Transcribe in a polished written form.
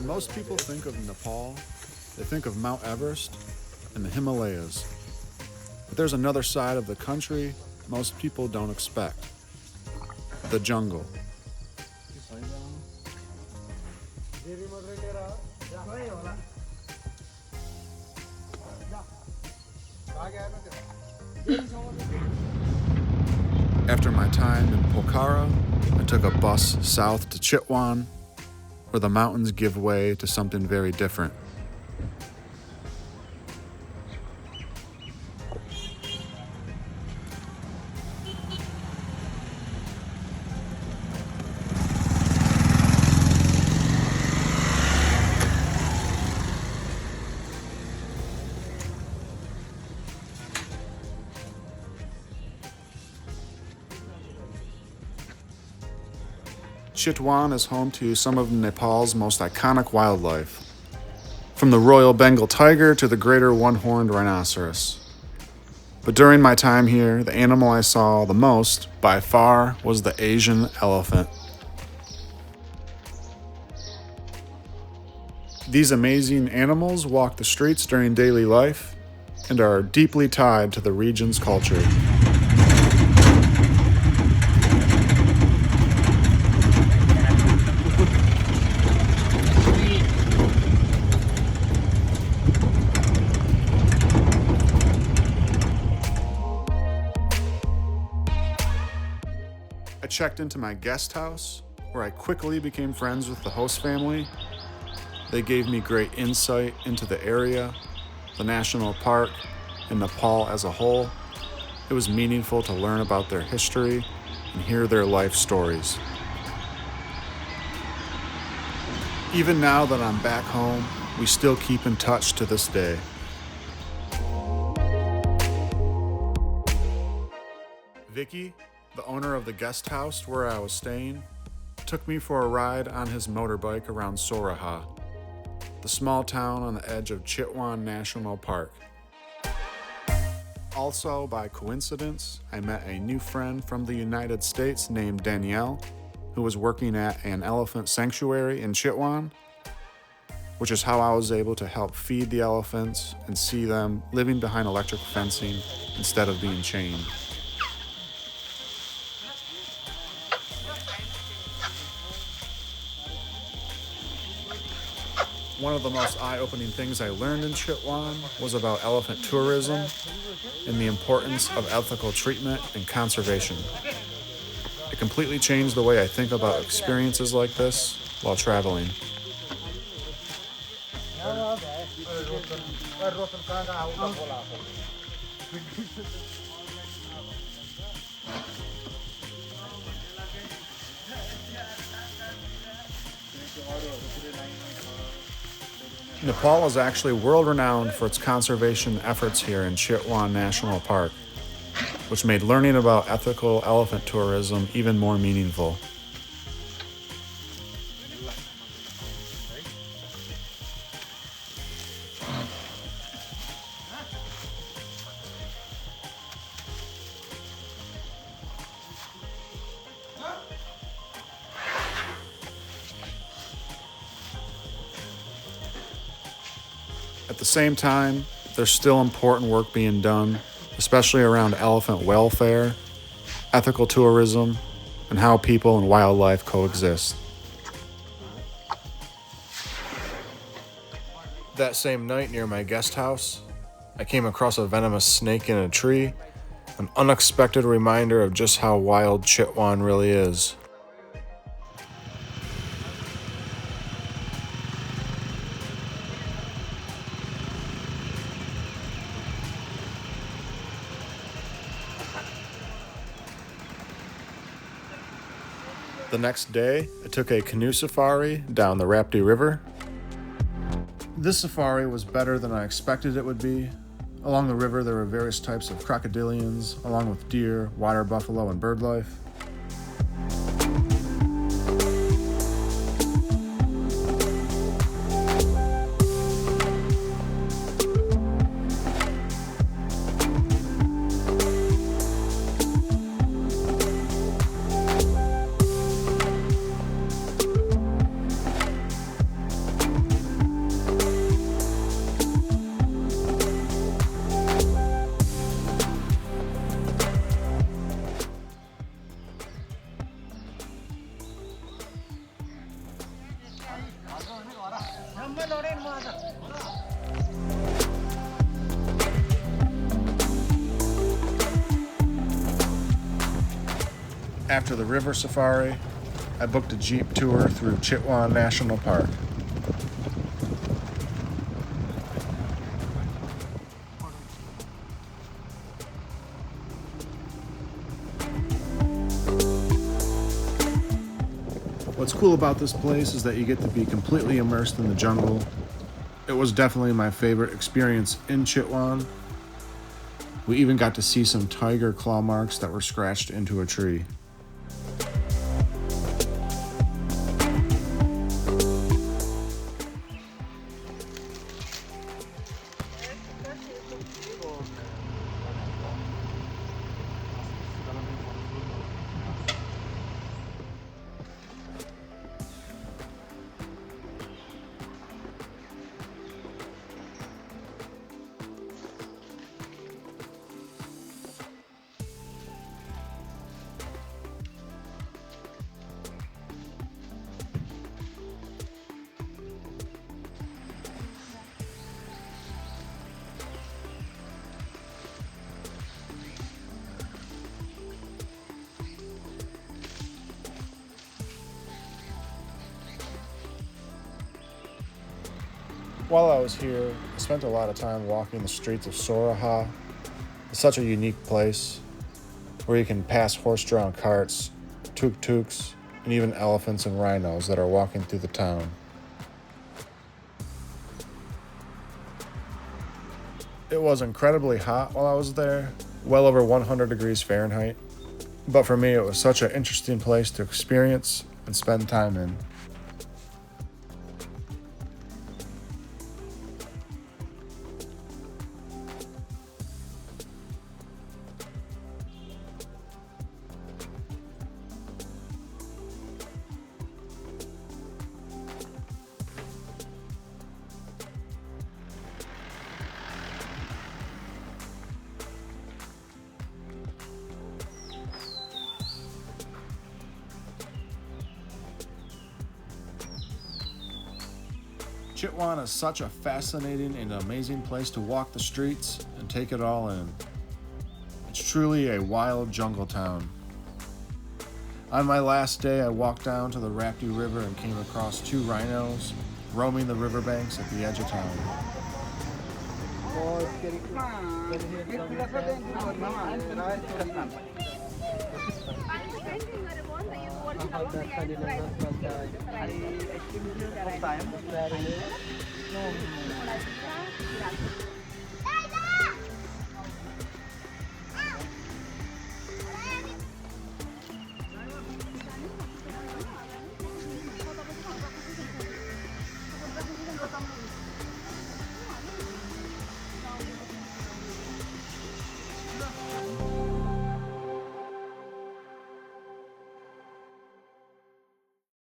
When most people think of Nepal, they think of Mount Everest and the Himalayas. But there's another side of the country most people don't expect. The jungle. After my time in Pokhara, I took a bus south to Chitwan, where the mountains give way to something very different. Chitwan is home to some of Nepal's most iconic wildlife, from the Royal Bengal tiger to the greater one-horned rhinoceros. But during my time here, the animal I saw the most, by far, was the Asian elephant. These amazing animals walk the streets during daily life and are deeply tied to the region's culture. I checked into my guest house, where I quickly became friends with the host family. They gave me great insight into the area, the national park, and Nepal as a whole. It was meaningful to learn about their history and hear their life stories. Even now that I'm back home, we still keep in touch to this day. Vicky, the owner of the guest house where I was staying, took me for a ride on his motorbike around Soraha, the small town on the edge of Chitwan National Park. Also, by coincidence, I met a new friend from the United States named Danielle, who was working at an elephant sanctuary in Chitwan, which is how I was able to help feed the elephants and see them living behind electric fencing instead of being chained. One of the most eye-opening things I learned in Chitwan was about elephant tourism and the importance of ethical treatment and conservation. It completely changed the way I think about experiences like this while traveling. Nepal is actually world-renowned for its conservation efforts here in Chitwan National Park, which made learning about ethical elephant tourism even more meaningful. At the same time, there's still important work being done, especially around elephant welfare, ethical tourism, and how people and wildlife coexist. That same night near my guest house, I came across a venomous snake in a tree, an unexpected reminder of just how wild Chitwan really is. The next day, I took a canoe safari down the Rapti River. This safari was better than I expected it would be. Along the river, there were various types of crocodilians, along with deer, water buffalo, and bird life. After the river safari, I booked a Jeep tour through Chitwan National Park. What's cool about this place is that you get to be completely immersed in the jungle. It was definitely my favorite experience in Chitwan. We even got to see some tiger claw marks that were scratched into a tree. While I was here, I spent a lot of time walking the streets of Soraha. It's such a unique place where you can pass horse-drawn carts, tuk-tuks, and even elephants and rhinos that are walking through the town. It was incredibly hot while I was there, well over 100 degrees Fahrenheit. But for me, it was such an interesting place to experience and spend time in. Chitwan is such a fascinating and amazing place to walk the streets and take it all in. It's truly a wild jungle town. On my last day, I walked down to the Rapti River and came across 2 rhinos roaming the riverbanks at the edge of town.